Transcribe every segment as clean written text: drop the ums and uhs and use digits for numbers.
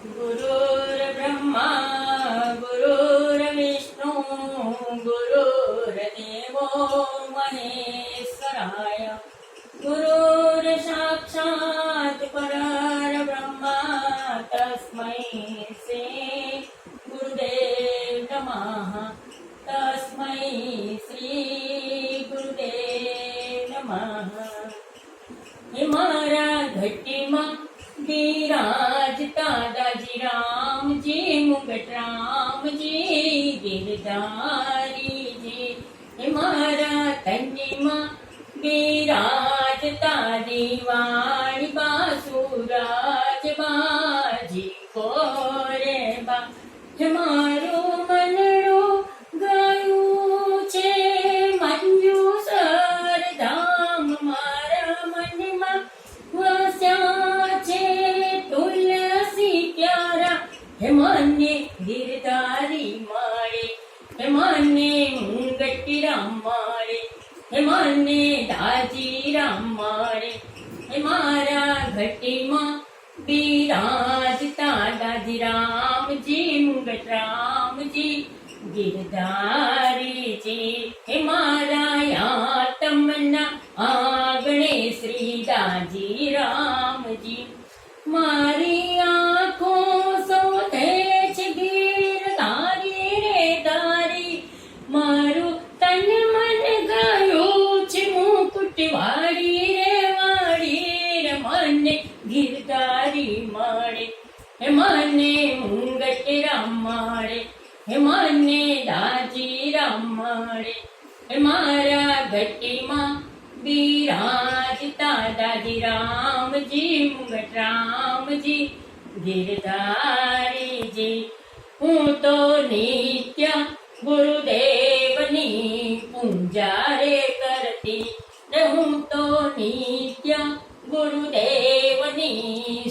गुरुर्ब्रह्मा गुरुर्विष्णु गुरुर्देवो महेश्वराय गुरुर्साक्षात् परब्रह्मा तस्मै श्री गुरुदेव नमः तस्मै श्री गुरुदेव नमः। हिमारा घटीमा विराजता दाजी रामजी मुगट रामजी गिरधारीजी। हिमारा तंजीमा विराजता दीवाणी बासुराज बाजी कोरे बा। हमाરું મનડું ગાયું છે મંજુસર ધામ મારા મનમાં વસ્યા છે તુલસી પ્યારા। હે મને ગિરધારી માળે હે મને મુંગટી રામ માળે હે મને દાજી રામ માળે। હે મારા ઘટીમાં વિરાજતા દાજી રામજી મુગટ રામજી ગિરધારીજી। હે મારા આત્મના આંગણે શ્રી દાજી રામજી। મારી આંખો શોધે છે ગિરધારી રે ધારી મારું તન મન ગયું છે મુકુટ વાળી રે વાળી રે મને ગિરધારી મળે હે મને મુંગટ રામ મળે હે મને દાજી રામ મળે। હે મારા ઘટીમાં વિરાજતા દાદી રામજી મુગટ રામજી ગિરધારીજી। હું તો નિત્ય ગુરુદેવની પૂજા રે કરતી ને હું તો નિત્ય ગુરુદેવની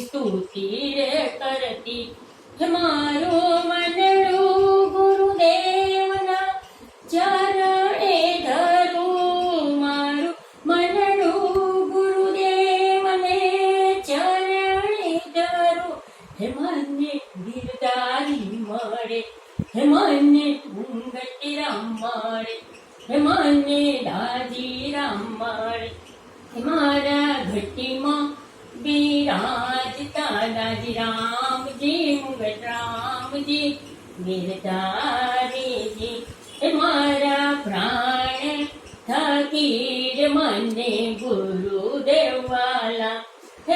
સ્તુતિ રે કરતી। મારું મનડું ગુરુદેવના ચરણે ધરું મારું મનડું ગુરુદેવને ચરણે ધરું। હે મને ગિરધારી મળે હે મને મુંગટ રામ મળે હે મને દાજી રામ મળે। મારા ઘટીમાં વિરાજતા દાજી રામજી મુગટ રામજી ગિરધારીજી। હે મારા પ્રાણ થકી મને ગુરુદેવ વાલા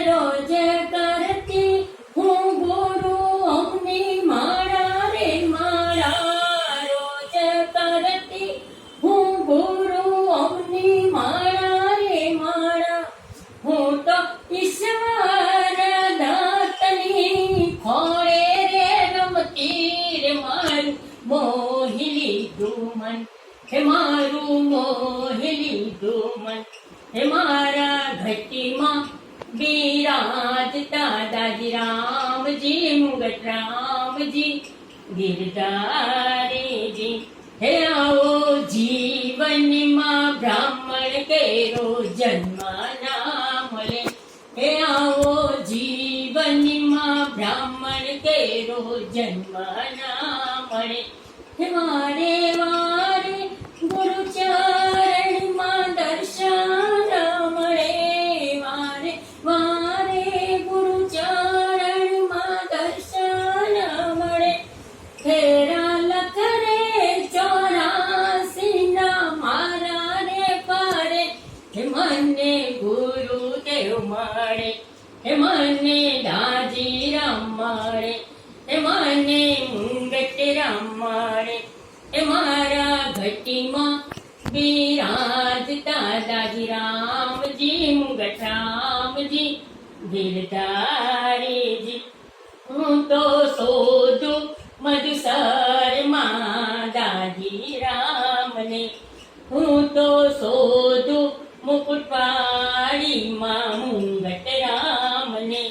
રોજ કરતી હું ગુરુ ઓમની માળા રે માળા રોજ કરતી હું ગુરુ ઓમની માળા રે માળા। હું તો ઈશ્વર દાતની ખોળે રે રમતી રે મારું મોહી લીધું મન હે મારું મોહી લીધું મન। હે મારા ઘટીમાં વિરાજતા દાજી રામજી મુગટ રામજી ગિરધારીજી। હે આવો જીવનમાં બ્રાહ્મણ કેરો જન્મ ના મળે હે આવો જીવનમાં બ્રાહ્મણ કેરો જન્મ ના મળે। હે વારે વારે ગુરુચરણમાં દર્શન મળે વારે વારે ગુરુચરણમાં દર્શન મળે। ફેરા લખરે 84 ના મારા રે પારે હે મને ગુરુદેવ મળે હે મને દાજી રામ મળે હે મને મુંગટ રામ મળે। હે મારા ઘટીમાં વિરાજતા દાજી રામજી મુગટ રામજી ગિરધારીજી। હું તો શોધું મધુસરમાં દાજી રામને હું તો શોધું મુકુટવાળીમાં મુંગટ રામને।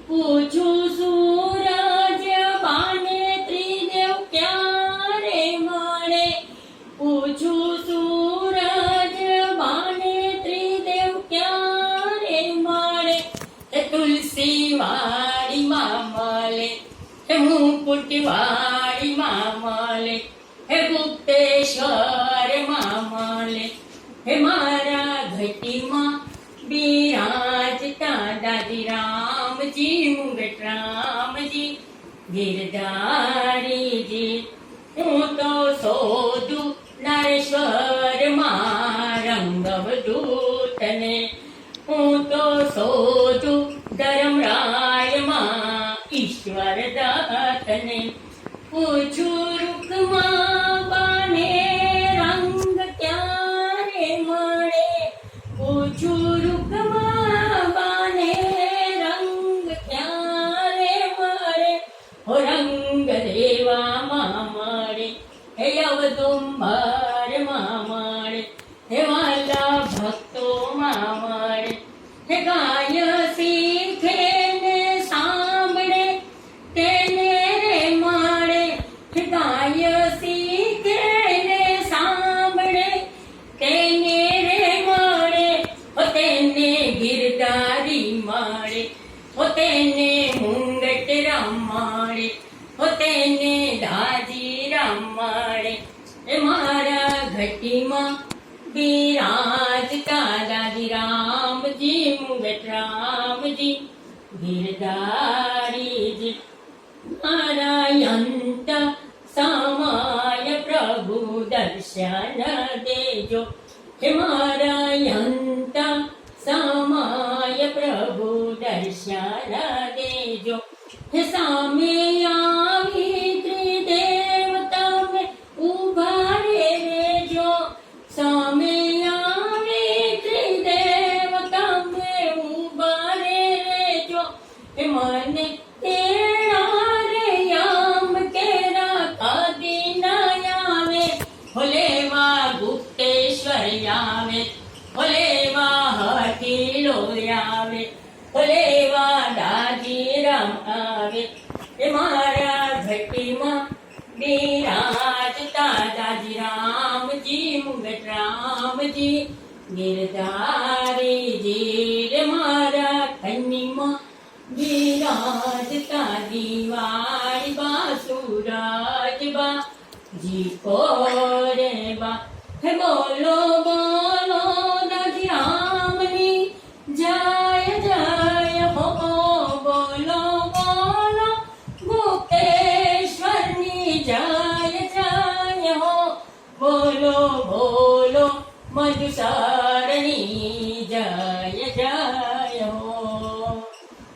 પૂછું સૂરજ બાને ત્રિદેવ ક્યારે મળે પૂછું સૂરજ બાને ત્રિદેવ ક્યારે મળે। તુલસી વાળીમાં મળે હે મુકુટવાળી માં મળે, હે ગુપ્તેશ્વર માં મળે, હે મારા ઘટીમાં બિરાજતા દાદી રામજી મુગટ રામજી ગિરધારીજી. હું તો શોધું નરેશ્વર માં રંગવદૂતને, હું તો શોધું ધર્મરાય માં ઈશ્વર દાતને. પૂછું રૂકમાં બાને રંગ ક્યારે મળે, પૂછું રૂકમાં બાને રંગ ક્યારે મળે, હો રંગ દેવામાં મળે, હે અવદુંબર માં મળે, હે વાલા ભક્તોમાં મળે, હે ગાય શીખે ને સાંભળે તેને રે મળે, હે ગાય શીખે ને સાંભળે તેને રે મળે, હો તેને ગિરધારી મળે, હો તેને મુંગટ રામ મળે, હો તેને દાજી રામ મળે. એ મારા ઘટીમાં બિરાજતા દાદી રામજી મુગટ રામજી ગિરધારીજી. મારા અંત સમય પ્રભુ દર્શન દેજો, હે મારા અંત સમય પ્રભુ દર્શન દેજો. હે સામે આવી ત્રિદેવ તમે ઉભા રહેજો, સામે આવી ત્રિદેવ તમે ઉભા રહેજો. હે મને તેડા રે યામ કેરા કદી ના આવે, હોલેવા ગુપ્તેશ્વર આવે, હોલેવા હઠીલો આવે, હોલેવા દાજી રામ આવે. એ મારા ઘટીમાં બિરાજતા દાજી રામજી મુગટ રામજી ગિરધારીજી. રે મારા કન્નીમાં બિરાજતા દિવાળી બા સુરજ બા જી કો રે બા. હે બોલો બોલો દાદી રામની જય જય હો, બોલો બોલો ગુપ્તેશ્વરની જય જય હો, બોલો બોલો મધુસરની જય જય હો.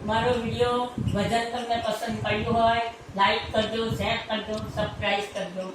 મારો વિડીયો ભજન તમને પસંદ પડ્યું હોય લાઈક કરજો, શેર કરજો, સબસ્ક્રાઇબ કરજો.